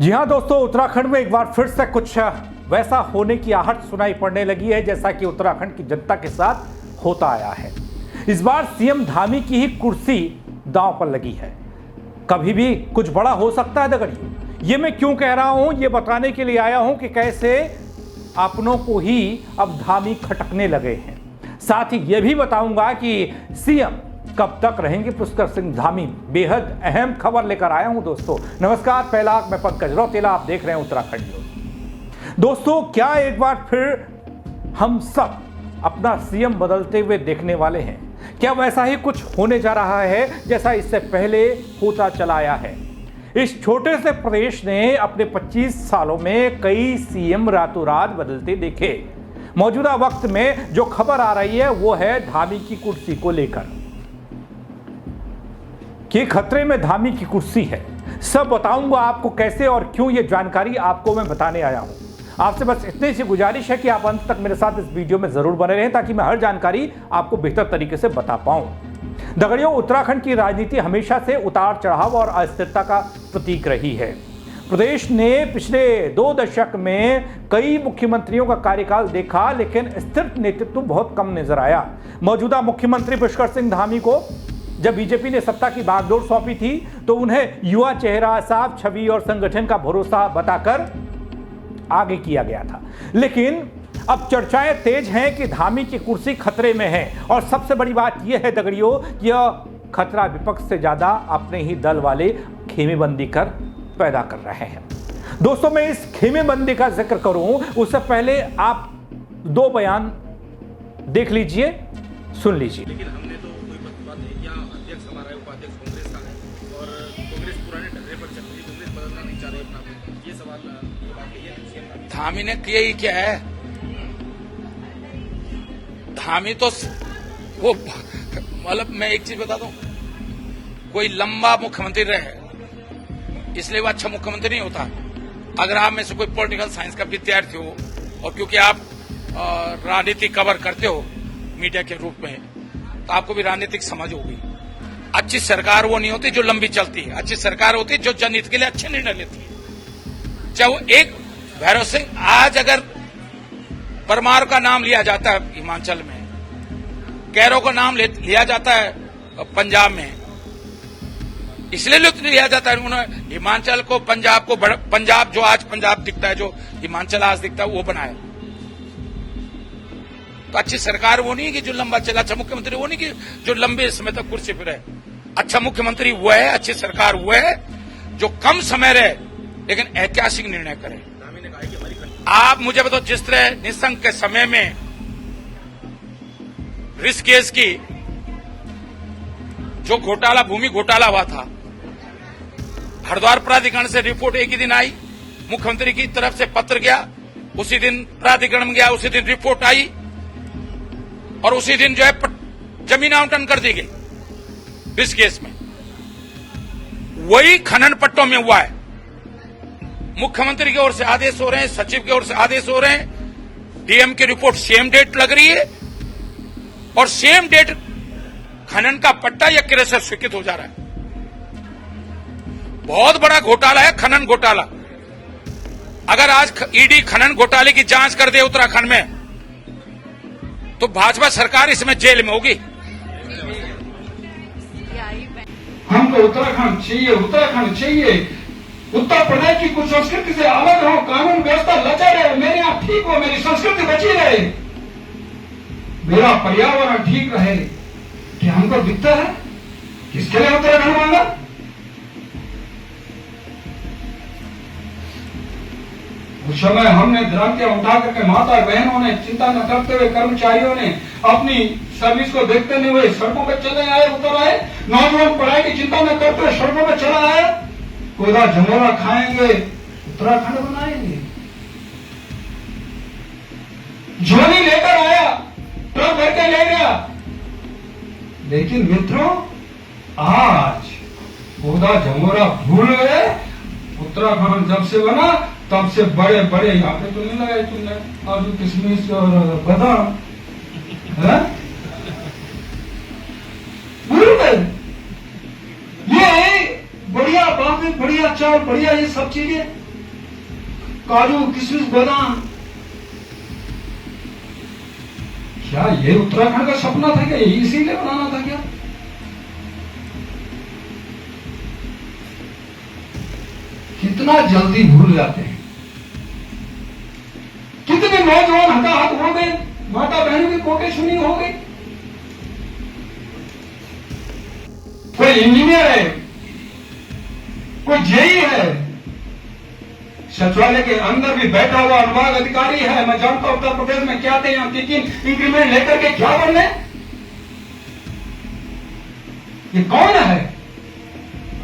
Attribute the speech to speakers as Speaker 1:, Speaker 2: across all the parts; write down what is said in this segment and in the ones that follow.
Speaker 1: जी हाँ दोस्तों, उत्तराखंड में एक बार फिर से कुछ वैसा होने की आहट सुनाई पड़ने लगी है जैसा कि उत्तराखंड की जनता के साथ होता आया है। इस बार सीएम धामी की ही कुर्सी दांव पर लगी है। कभी भी कुछ बड़ा हो सकता है दगड़ियों। ये मैं क्यों कह रहा हूं, ये बताने के लिए आया हूं कि कैसे अपनों को ही अब धामी खटकने लगे हैं। साथ ही यह भी बताऊंगा कि सीएम कब तक रहेंगे पुष्कर सिंह धामी। बेहद अहम खबर लेकर आया हूं दोस्तों। नमस्कार, पहला मैं पंकज रौतेला, आप देख रहे हैं उत्तराखंड न्यूज। दोस्तों, क्या एक बार फिर हम सब अपना सीएम बदलते हुए देखने वाले हैं? क्या वैसा ही कुछ होने जा रहा है जैसा इससे पहले होता चला आया है? इस छोटे से प्रदेश ने अपने 25 सालों में कई सीएम रातों रात बदलते देखे। मौजूदा वक्त में जो खबर आ रही है वो है धामी की कुर्सी को लेकर कि खतरे में धामी की कुर्सी है। सब बताऊंगा आपको कैसे और क्यों, ये जानकारी आपको मैं बताने आया हूं। आपसे बस इतनी सी गुजारिश है कि आप अंत तक मेरे साथ इस वीडियो में जरूर बने रहें ताकि मैं हर जानकारी आपको बेहतर तरीके से बता पाऊं। दगड़ियों, उत्तराखंड की राजनीति हमेशा से उतार चढ़ाव और अस्थिरता का प्रतीक रही है। प्रदेश ने पिछले 2 दशक में कई मुख्यमंत्रियों का कार्यकाल देखा, लेकिन स्थिर नेतृत्व बहुत कम नजर आया। मौजूदा मुख्यमंत्री पुष्कर सिंह धामी को जब बीजेपी ने सत्ता की बागडोर सौंपी थी तो उन्हें युवा चेहरा, साफ छवि और संगठन का भरोसा बताकर आगे किया गया था। लेकिन अब चर्चाएं तेज हैं कि धामी की कुर्सी खतरे में है। और सबसे बड़ी बात यह है दगड़ियों कि यह खतरा विपक्ष से ज्यादा अपने ही दल वाले खेमेबंदी कर पैदा कर रहे हैं। दोस्तों, मैं इस खेमेबंदी का जिक्र करूं उससे पहले आप 2 बयान देख लीजिए, सुन लीजिए।
Speaker 2: लेकिन हमने तो कोई बात नहीं किया। अध्यक्ष हमारा है, उपाध्यक्ष कांग्रेस का है और कांग्रेस पुराने ढर्रे पर चल रही है। कांग्रेस बदलना नहीं चाह रही अपना। ये सवाल
Speaker 3: धामी ने किया ही क्या है? धामी तो वो मतलब मैं एक चीज बता दूं, कोई लंबा मुख्यमंत्री रहे इसलिए वो अच्छा मुख्यमंत्री नहीं होता। अगर आप में से कोई पॉलिटिकल साइंस का विद्यार्थी हो और क्योंकि आप राजनीति कवर करते हो मीडिया के रूप में, तो आपको भी राजनीतिक समझ होगी। अच्छी सरकार वो नहीं होती जो लंबी चलती है। अच्छी सरकार होती है जो जनहित के लिए अच्छे निर्णय लेती है। चाहे वो एक भैरव सिंह, आज अगर परमार का नाम लिया जाता है हिमाचल में, कैरो का नाम लिया जाता है पंजाब में, इसलिए लिया जाता है उन्होंने हिमाचल को, पंजाब को, पंजाब जो आज पंजाब दिखता है, जो हिमाचल आज दिखता है, वो बनाया। तो अच्छी सरकार वो नहीं है कि जो लंबा चला। अच्छा मुख्यमंत्री वो नहीं कि जो लंबे समय तक कुर्सी पर रहे। अच्छा मुख्यमंत्री वो है, अच्छी सरकार वो है जो कम समय रहे लेकिन ऐतिहासिक निर्णय करे। आप मुझे बताओ, जिस तरह निशंक के समय में ऋषिकेश की जो घोटाला, भूमि घोटाला हुआ था, हरिद्वार प्राधिकरण से रिपोर्ट एक ही दिन आई, मुख्यमंत्री की तरफ से पत्र गया, उसी दिन प्राधिकरण में गया, उसी दिन रिपोर्ट आई और उसी दिन जो है जमीन आवंटन कर दी गई ऋषिकेश में। वही खनन पट्टों में हुआ है। मुख्यमंत्री की ओर से आदेश हो रहे हैं, सचिव की ओर से आदेश हो रहे हैं, डीएम की रिपोर्ट सेम डेट लग रही है और सेम डेट खनन का पट्टा या क्रेशर स्वीकृत हो जा रहा है। बहुत बड़ा घोटाला है खनन घोटाला। अगर आज ईडी खनन घोटाले की जांच कर दे उत्तराखंड में तो भाजपा सरकार इसमें जेल में होगी।
Speaker 4: हमको उत्तराखंड चाहिए, उत्तराखंड चाहिए। उत्तर प्रदेश की कुछ संस्कृति से अलग हो, कानून व्यवस्था लचा रहे, मेरे यहाँ ठीक हो, मेरी संस्कृति बची रहे, मेरा पर्यावरण ठीक रहे। क्या हमको दिखता है किसके लिए उत्तराखंड मांगा? उस समय हमने द्रव्य उठा करके माता बहनों ने, चिंता न करते हुए कर्मचारियों ने अपनी सर्विस को देखते हुए सड़कों पर चले आए, उतर आए। नौजवान पढ़ाई की चिंता न करते हुए सड़कों पर चला आए। कोदा झमोरा खाएंगे, उत्तराखंड बनाएंगे। झोली लेकर आया, ट्रक भर के ले गया। लेकिन मित्रों, आज कोदा झमोरा भूल गए। उत्तराखंड जब से बना तब से बड़े बड़े यहाँ पे तो नहीं लगाए तुमने काजू, किशमिश और बादाम, भूल गए। ये बढ़िया बातें, बढ़िया चावल, बढ़िया ये सब चीजें काजू किशमिश बादाम। क्या ये उत्तराखंड का सपना था क्या? इसीलिए बनाना था क्या? कितना जल्दी भूल जाते हैं। कितने नौजवान हताहत हो गए, माता बहनों की कोटे छूनी हो गई। कोई इंजीनियर है, कोई जेई है, सचिवालय के अंदर भी बैठा हुआ अनुभाग अधिकारी है। मैं जानता हूं उत्तर प्रदेश में क्या थे, हम इंक्रीमेंट लेकर के क्या बनने। ये कौन है?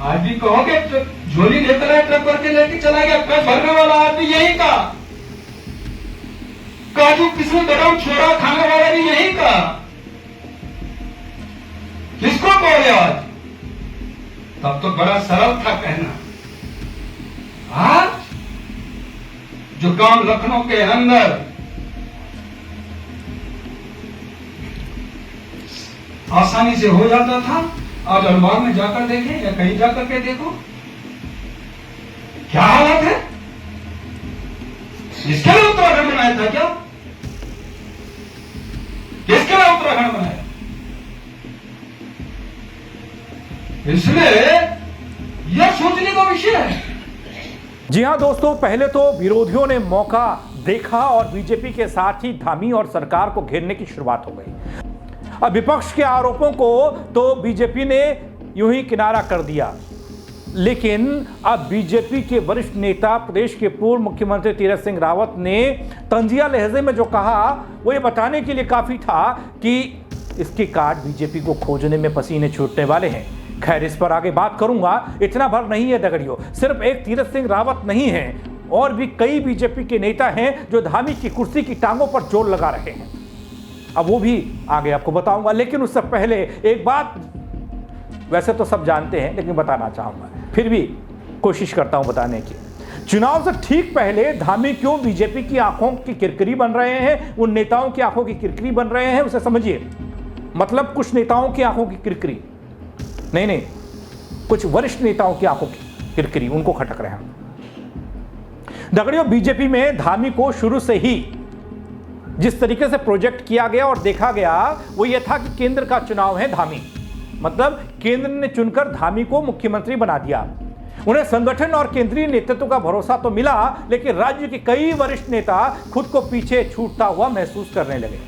Speaker 4: आज भी कहोगे तो झोली लेकर आए, ट्रक भर के लेके चला गया, पेट भरने वाला आदमी यही का। काजू किशमिश बादाम छोड़ा खाने वाला भी यही का। किसको कहोगे आज? तब तो बड़ा सरल था कहना। आज जो काम लखनऊ के अंदर आसानी से हो जाता था, आज अलवार में जाकर देखें या कहीं जाकर के देखो क्या हालत है। इसके लिए उत्तराखंड बनाया था क्या? किसके लिए उत्तराखंड बनाया? इसलिए यह सोचने का विषय है।
Speaker 1: जी हां दोस्तों, पहले तो विरोधियों ने मौका देखा और बीजेपी के साथ ही धामी और सरकार को घेरने की शुरुआत हो गई। अब विपक्ष के आरोपों को तो बीजेपी ने यूं ही किनारा कर दिया, लेकिन अब बीजेपी के वरिष्ठ नेता प्रदेश के पूर्व मुख्यमंत्री तीरथ सिंह रावत ने तंजिया लहजे में जो कहा वो ये बताने के लिए काफी था कि इसके कार्ड बीजेपी को खोजने में पसीने छूटने वाले हैं। खैर, इस पर आगे बात करूंगा। इतना भर नहीं है दगड़ियों, सिर्फ एक तीरथ सिंह रावत नहीं है, और भी कई बीजेपी के नेता हैं जो धामी की कुर्सी की टांगों पर जोर लगा रहे हैं। अब वो भी आगे आपको बताऊंगा, लेकिन उससे पहले एक बात वैसे तो सब जानते हैं लेकिन बताना चाहूंगा, फिर भी कोशिश करता हूं बताने की। चुनाव से ठीक पहले धामी क्यों बीजेपी की आंखों की किरकिरी बन रहे हैं, उन नेताओं की आंखों की किरकिरी बन रहे हैं, उसे समझिए। मतलब कुछ नेताओं की आंखों की किरकिरी नहीं, कुछ वरिष्ठ नेताओं की आंखों की किरकिरी, उनको खटक रहे हैं। दगड़ियों, बीजेपी में धामी को शुरू से ही जिस तरीके से प्रोजेक्ट किया गया और देखा गया वो ये था कि केंद्र का चुनाव है धामी, मतलब केंद्र ने चुनकर धामी को मुख्यमंत्री बना दिया। उन्हें संगठन और केंद्रीय नेतृत्व का भरोसा तो मिला, लेकिन राज्य के कई वरिष्ठ नेता खुद को पीछे छूटता हुआ महसूस करने लगे।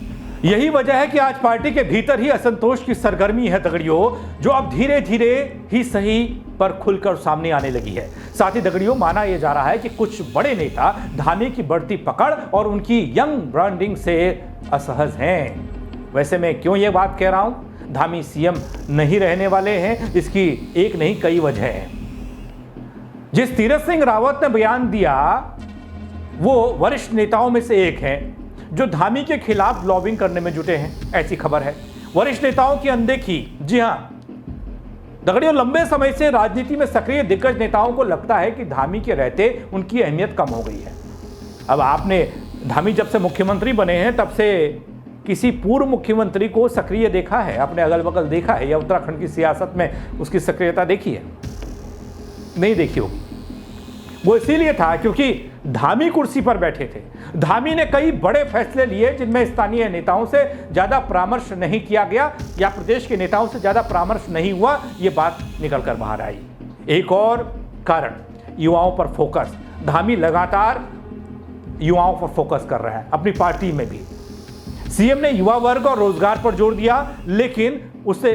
Speaker 1: यही वजह है कि आज पार्टी के भीतर ही असंतोष की सरगर्मी है दगड़ियों, जो अब धीरे धीरे ही सही पर खुलकर सामने आने लगी है। साथ ही दगड़ियों, माना यह जा रहा है कि कुछ बड़े नेता धामी की बढ़ती पकड़ और उनकी यंग ब्रांडिंग से असहज हैं। वैसे मैं क्यों ये बात कह रहा हूं? धामी सीएम नहीं रहने वाले हैं, इसकी एक नहीं कई वजह है। जिस तीरथ सिंह रावत ने बयान दिया वो वरिष्ठ नेताओं में से एक हैं जो धामी के खिलाफ लॉबिंग करने में जुटे हैं, ऐसी खबर है। वरिष्ठ नेताओं की अनदेखी, जी हां दगड़ियों, लंबे समय से राजनीति में सक्रिय दिग्गज नेताओं को लगता है कि धामी के रहते उनकी अहमियत कम हो गई है। अब आपने धामी जब से मुख्यमंत्री बने हैं तब से किसी पूर्व मुख्यमंत्री को सक्रिय देखा है, अपने अगल बगल देखा है, या उत्तराखंड की सियासत में उसकी सक्रियता देखी है? नहीं देखी होगी। वो इसीलिए था क्योंकि धामी कुर्सी पर बैठे थे। धामी ने कई बड़े फैसले लिए जिनमें स्थानीय नेताओं से ज्यादा परामर्श नहीं किया गया या प्रदेश के नेताओं से ज्यादा परामर्श नहीं हुआ, ये बात निकल कर बाहर आई। एक और कारण, युवाओं पर फोकस। धामी लगातार युवाओं पर फोकस कर रहा है, अपनी पार्टी में भी। सीएम ने युवा वर्ग और रोजगार पर जोर दिया, लेकिन उससे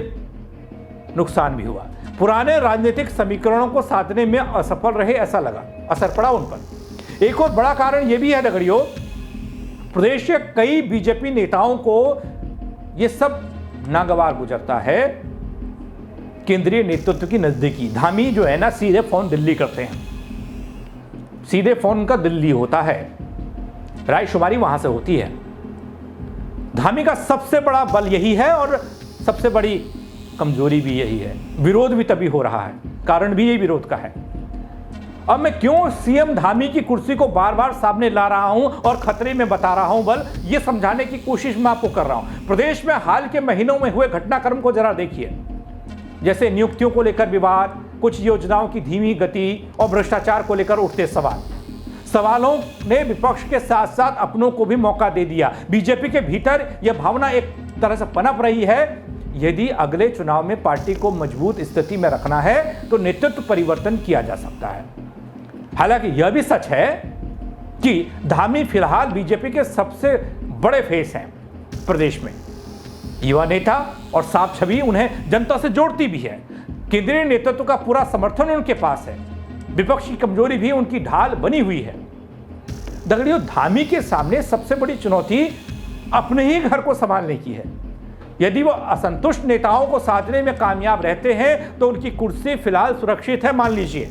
Speaker 1: नुकसान भी हुआ। पुराने राजनीतिक समीकरणों को साधने में असफल रहे, ऐसा लगा, असर पड़ा उन पर। एक और बड़ा कारण यह भी है दगड़ियों, प्रदेश के कई बीजेपी नेताओं को यह सब नागवार गुजरता है केंद्रीय नेतृत्व की नजदीकी। धामी जो है ना, सीधे फोन दिल्ली करते हैं, सीधे फोन का दिल्ली होता है, रायशुमारी वहां से होती है। धामी का सबसे बड़ा बल यही है और सबसे बड़ी कमजोरी भी यही है। विरोध भी तभी हो रहा है, कारण भी यही विरोध का है। अब मैं क्यों सीएम धामी की कुर्सी को बार बार सामने ला रहा हूं और खतरे में बता रहा हूं, बल ये समझाने की कोशिश मैं आपको कर रहा हूं। प्रदेश में हाल के महीनों में हुए घटनाक्रम को जरा देखिए, जैसे नियुक्तियों को लेकर विवाद, कुछ योजनाओं की धीमी गति और भ्रष्टाचार को लेकर उठते सवाल। सवालों ने विपक्ष के साथ साथ अपनों को भी मौका दे दिया। बीजेपी के भीतर यह भावना एक तरह से पनप रही है, यदि अगले चुनाव में पार्टी को मजबूत स्थिति में रखना है तो नेतृत्व परिवर्तन किया जा सकता है। हालांकि यह भी सच है कि धामी फिलहाल बीजेपी के सबसे बड़े फेस हैं प्रदेश में। युवा नेता और साफ छवि उन्हें जनता से जोड़ती भी है। केंद्रीय नेतृत्व का पूरा समर्थन उनके पास है। विपक्ष की कमजोरी भी उनकी ढाल बनी हुई है। दगड़ियों, धामी के सामने सबसे बड़ी चुनौती अपने ही घर को संभालने की है। यदि वो असंतुष्ट नेताओं को साधने में कामयाब रहते हैं तो उनकी कुर्सी फिलहाल सुरक्षित है, मान लीजिए,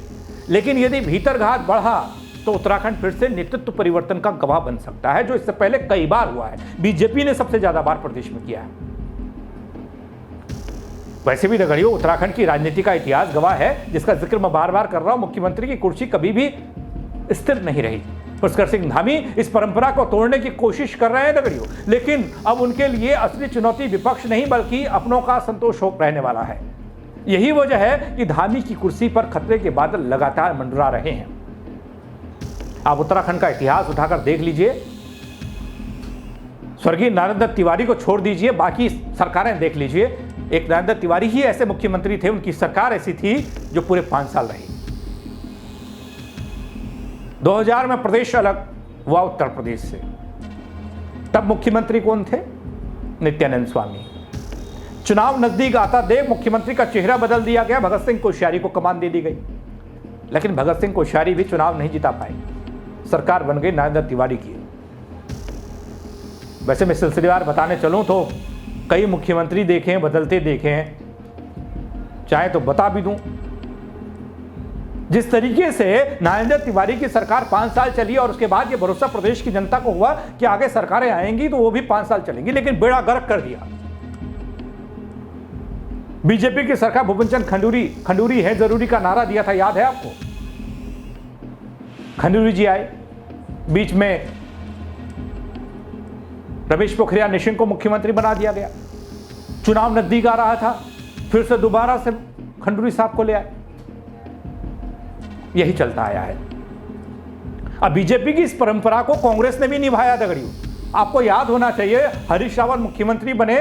Speaker 1: लेकिन यदि भीतर घात बढ़ा तो उत्तराखंड फिर से नेतृत्व परिवर्तन का गवाह बन सकता है, जो इससे पहले कई बार हुआ है। बीजेपी ने सबसे ज्यादा बार प्रदेश में किया है। वैसे भी दगड़ियों, उत्तराखंड की राजनीति का इतिहास गवाह है, जिसका जिक्र मैं बार बार कर रहा हूं। मुख्यमंत्री की कुर्सी कभी भी स्थिर नहीं रही। पुष्कर सिंह धामी इस परंपरा को तोड़ने की कोशिश कर रहे हैं दगड़ियों, लेकिन अब उनके लिए असली चुनौती विपक्ष नहीं बल्कि अपनों का संतोष हो रहने वाला है। यही वजह है कि धामी की कुर्सी पर खतरे के बादल लगातार मंडरा रहे हैं। आप उत्तराखंड का इतिहास उठाकर देख लीजिए। स्वर्गीय नरेंद्र तिवारी को छोड़ दीजिए, बाकी सरकारें देख लीजिए। एक नरेंद्र तिवारी ही ऐसे मुख्यमंत्री थे, उनकी सरकार ऐसी थी जो पूरे 5 साल रही। 2000 में प्रदेश अलग हुआ उत्तर प्रदेश से। तब मुख्यमंत्री कौन थे? नित्यानंद स्वामी। चुनाव नजदीक आता देख मुख्यमंत्री का चेहरा बदल दिया गया। भगत सिंह कोश्यारी को कमान दे दी गई, लेकिन भगत सिंह कोश्यारी भी चुनाव नहीं जिता पाए। सरकार बन गई नरेंद्र तिवारी की। वैसे मैं सिलसिलेवार बताने चलूं तो कई मुख्यमंत्री देखे हैं, बदलते देखे हैं, चाहे तो बता भी दूं। जिस तरीके से नरेंद्र तिवारी की सरकार 5 साल चली और उसके बाद ये भरोसा प्रदेश की जनता को हुआ कि आगे सरकारें आएंगी तो वो भी 5 साल चलेंगी, लेकिन बेड़ा गर्क कर दिया। बीजेपी की सरकार भूपेंद्र खंडूरी है जरूरी का नारा दिया था, याद है आपको? खंडूरी जी आए, बीच में रमेश पोखरियाल निशंक को मुख्यमंत्री बना दिया गया। चुनाव नजदीक आ रहा था, फिर से दोबारा से खंडूरी साहब को ले आए। यही चलता आया है। अब बीजेपी की इस परंपरा को कांग्रेस ने भी निभाया दगड़ियों। आपको याद होना चाहिए, हरीश रावत मुख्यमंत्री बने,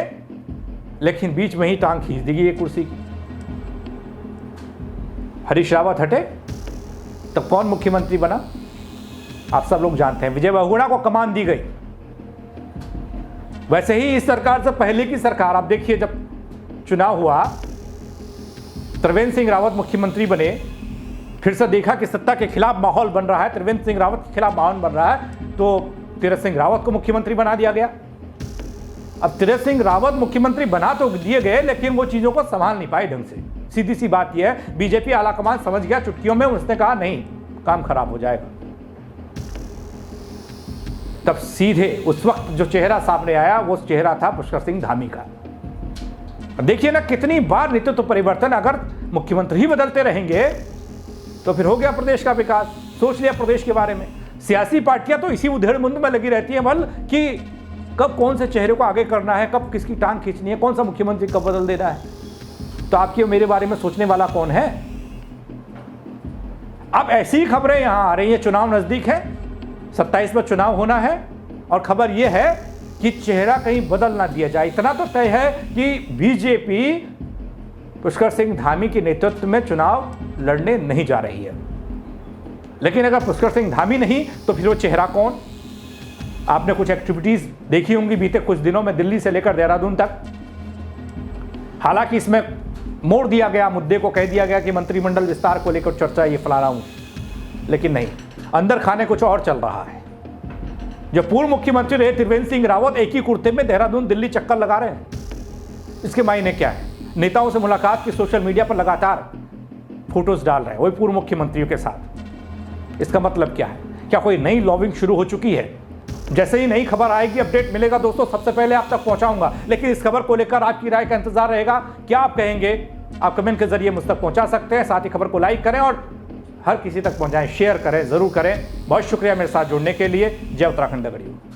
Speaker 1: लेकिन बीच में ही टांग खींच दी गई कुर्सी की। हरीश रावत हटे तो कौन मुख्यमंत्री बना? आप सब लोग जानते हैं, विजय बहुगुणा को कमान दी गई। वैसे ही इस सरकार से पहले की सरकार, आप देखिए, जब चुनाव हुआ, त्रिवेंद्र सिंह रावत मुख्यमंत्री बने, फिर से देखा कि सत्ता के खिलाफ माहौल बन रहा है, त्रिवेंद्र सिंह रावत के खिलाफ माहौल बन रहा है, तो तीरथ सिंह रावत को मुख्यमंत्री बना दिया गया। अब तीरथ सिंह रावत मुख्यमंत्री बना तो दिए गए, लेकिन वो चीजों को संभाल नहीं पाए ढंग से। सीधी सी बात यह है, बीजेपी आलाकमान समझ गया चुटकियों में, उसने कहा नहीं, काम खराब हो जाएगा। तब सीधे उस वक्त जो चेहरा सामने आया वो चेहरा था पुष्कर सिंह धामी का। देखिए ना, कितनी बार नेतृत्व परिवर्तन, अगर मुख्यमंत्री ही बदलते रहेंगे तो फिर हो गया प्रदेश का विकास। सोच लिया प्रदेश के बारे में। सियासी पार्टियां तो इसी उधेड़-बुन में लगी रहती हैं बल कि कब कौन से चेहरे को आगे करना है, कब किसकी टांग खींचनी है, कौन सा मुख्यमंत्री कब बदल देना है। तो आपके मेरे बारे में सोचने वाला कौन है? अब ऐसी ही खबरें यहां आ रही हैं। चुनाव नजदीक है, 27 में चुनाव होना है, और खबर यह है कि चेहरा कहीं बदल ना दिया जाए। इतना तो तय है कि बीजेपी पुष्कर सिंह धामी के नेतृत्व में चुनाव लड़ने नहीं जा रही है। लेकिन अगर पुष्कर सिंह धामी नहीं तो फिर वो चेहरा कौन? आपने कुछ एक्टिविटीज देखी होंगी बीते कुछ दिनों में, दिल्ली से लेकर देहरादून तक। हालांकि इसमें मोड़ दिया गया मुद्दे को, कह दिया गया कि मंत्रिमंडल विस्तार को लेकर चर्चा ये फैला रहा हूं, लेकिन नहीं, अंदर खाने कुछ और चल रहा है। जो पूर्व मुख्यमंत्री रहे त्रिवेंद्र सिंह रावत एक ही कुर्ते में देहरादून दिल्ली चक्कर लगा रहे हैं। इसके मायने क्या है? नेताओं से मुलाकात की सोशल मीडिया पर लगातार फोटोज डाल रहे हैं वही पूर्व मुख्यमंत्रियों के साथ। इसका मतलब क्या है? क्या कोई नई लॉबिंग शुरू हो चुकी है? जैसे ही नई खबर आएगी, अपडेट मिलेगा दोस्तों, सबसे पहले आप तक पहुंचाऊंगा। लेकिन इस खबर को लेकर आपकी राय का इंतजार रहेगा। क्या आप कहेंगे? आप कमेंट के जरिए मुझ तक पहुंचा सकते हैं। साथ ही खबर को लाइक करें और हर किसी तक पहुंचाएं, शेयर करें, जरूर करें। बहुत शुक्रिया मेरे साथ जुड़ने के लिए। जय उत्तराखंड दगड़ियों।